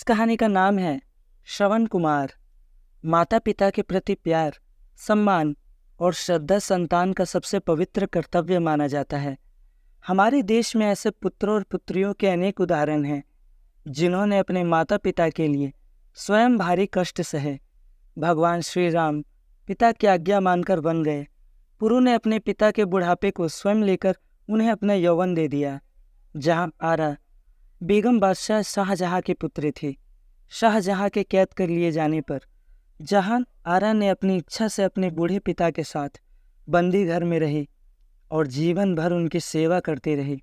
इस कहानी का नाम है श्रवण कुमार। माता पिता के प्रति प्यार, सम्मान और श्रद्धा संतान का सबसे पवित्र कर्तव्य माना जाता है। हमारे देश में ऐसे पुत्रों और पुत्रियों के अनेक उदाहरण हैं जिन्होंने अपने माता पिता के लिए स्वयं भारी कष्ट सहे। भगवान श्री राम पिता की आज्ञा मानकर बन गए। पुरु ने अपने पिता के बुढ़ापे को स्वयं लेकर उन्हें अपना यौवन दे दिया। जहां आरा बेगम बादशाह शाहजहां की पुत्री थी। शाहजहां के कैद कर लिए जाने पर जहां आरा ने अपनी इच्छा से अपने बूढ़े पिता के साथ बंदी घर में रही और जीवन भर उनकी सेवा करती रही।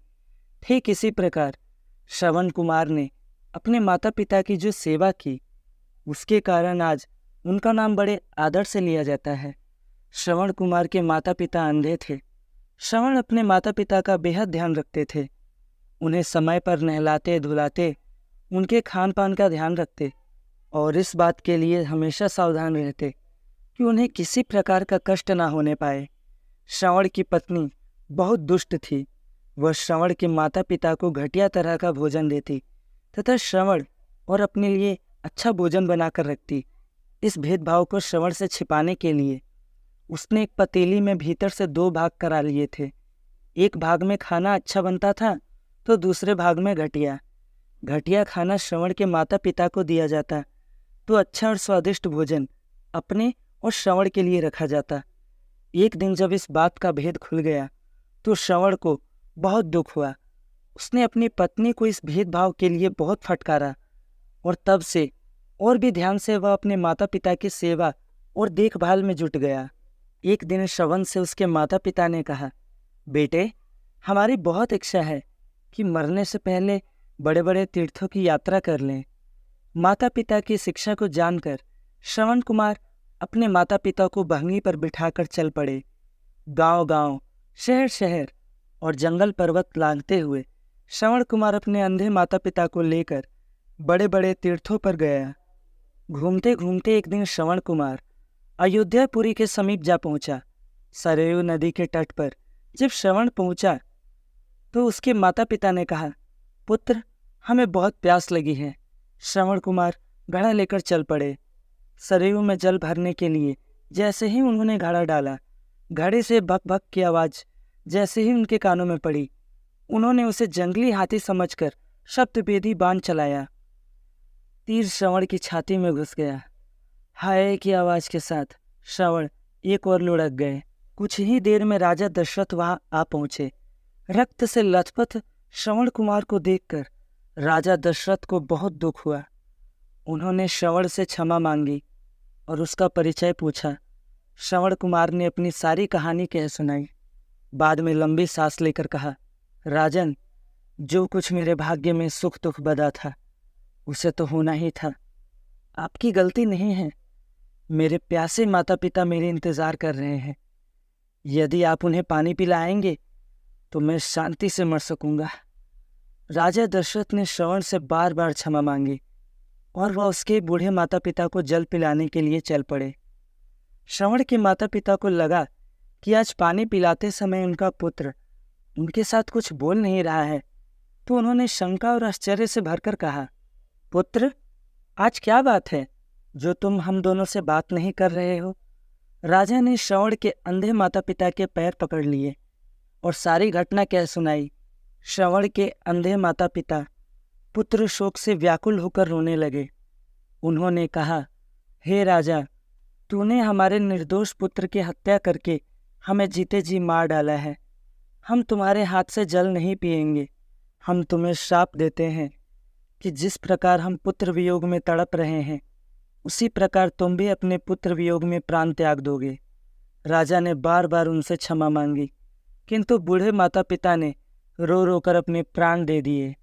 ठीक इसी प्रकार श्रवण कुमार ने अपने माता पिता की जो सेवा की, उसके कारण आज उनका नाम बड़े आदर से लिया जाता है। श्रवण कुमार के माता पिता अंधे थे। श्रवण अपने माता पिता का बेहद ध्यान रखते थे। उन्हें समय पर नहलाते धुलाते, उनके खान पान का ध्यान रखते और इस बात के लिए हमेशा सावधान रहते कि उन्हें किसी प्रकार का कष्ट ना होने पाए। श्रवण की पत्नी बहुत दुष्ट थी। वह श्रवण के माता पिता को घटिया तरह का भोजन देती तथा श्रवण और अपने लिए अच्छा भोजन बनाकर रखती। इस भेदभाव को श्रवण से छिपाने के लिए उसने एक पतीली में भीतर से 2 भाग करा लिए थे। एक भाग में खाना अच्छा बनता था तो दूसरे भाग में घटिया खाना श्रवण के माता पिता को दिया जाता तो अच्छा और स्वादिष्ट भोजन अपने और श्रवण के लिए रखा जाता। एक दिन जब इस बात का भेद खुल गया तो श्रवण को बहुत दुख हुआ। उसने अपनी पत्नी को इस भेदभाव के लिए बहुत फटकारा और तब से और भी ध्यान से वह अपने माता पिता की सेवा और देखभाल में जुट गया। एक दिन श्रवण से उसके माता पिता ने कहा, बेटे, हमारी बहुत इच्छा है कि मरने से पहले बड़े बड़े तीर्थों की यात्रा कर लें। माता पिता की शिक्षा को जानकर श्रवण कुमार अपने माता पिता को बहंगी पर बिठाकर चल पड़े। गांव-गांव, शहर-शहर और जंगल पर्वत लांघते हुए श्रवण कुमार अपने अंधे माता पिता को लेकर बड़े बड़े तीर्थों पर गया। घूमते घूमते एक दिन श्रवण कुमार अयोध्यापुरी के समीप जा पहुंचा। सरयू नदी के तट पर जब श्रवण पहुंचा तो उसके माता पिता ने कहा, पुत्र, हमें बहुत प्यास लगी है। श्रवण कुमार घड़ा लेकर चल पड़े। सरयू में जल भरने के लिए जैसे ही उन्होंने घड़ा डाला, घड़े से भक भक की आवाज़ जैसे ही उनके कानों में पड़ी, उन्होंने उसे जंगली हाथी समझकर शब्दभेदी बाण चलाया। तीर श्रवण की छाती में घुस गया। हाय की आवाज़ के साथ श्रवण एक और लुढ़क गए। कुछ ही देर में राजा दशरथ वहां आ पहुंचे। रक्त से लथपथ श्रवण कुमार को देखकर राजा दशरथ को बहुत दुख हुआ। उन्होंने श्रवण से क्षमा मांगी और उसका परिचय पूछा। श्रवण कुमार ने अपनी सारी कहानी कह सुनाई। बाद में लंबी सांस लेकर कहा, राजन, जो कुछ मेरे भाग्य में सुख दुख बदा था उसे तो होना ही था। आपकी गलती नहीं है। मेरे प्यासे माता पिता मेरे इंतजार कर रहे हैं। यदि आप उन्हें पानी पिलाएंगे तो मैं शांति से मर सकूंगा। राजा दशरथ ने श्रवण से बार बार क्षमा मांगी और वह उसके बूढ़े माता पिता को जल पिलाने के लिए चल पड़े। श्रवण के माता पिता को लगा कि आज पानी पिलाते समय उनका पुत्र उनके साथ कुछ बोल नहीं रहा है, तो उन्होंने शंका और आश्चर्य से भरकर कहा, पुत्र, आज क्या बात है जो तुम हम दोनों से बात नहीं कर रहे हो? राजा ने श्रवण के अंधे माता पिता के पैर पकड़ लिए और सारी घटना कह सुनाई। श्रवण के अंधे माता पिता पुत्र शोक से व्याकुल होकर रोने लगे। उन्होंने कहा, हे राजा, तूने हमारे निर्दोष पुत्र की हत्या करके हमें जीते जी मार डाला है। हम तुम्हारे हाथ से जल नहीं पिएंगे। हम तुम्हें श्राप देते हैं कि जिस प्रकार हम पुत्र वियोग में तड़प रहे हैं, उसी प्रकार तुम भी अपने पुत्र वियोग में प्राण त्याग दोगे। राजा ने बार बार उनसे क्षमा मांगी, किंतु बूढ़े माता पिता ने रो रो कर अपने प्राण दे दिए।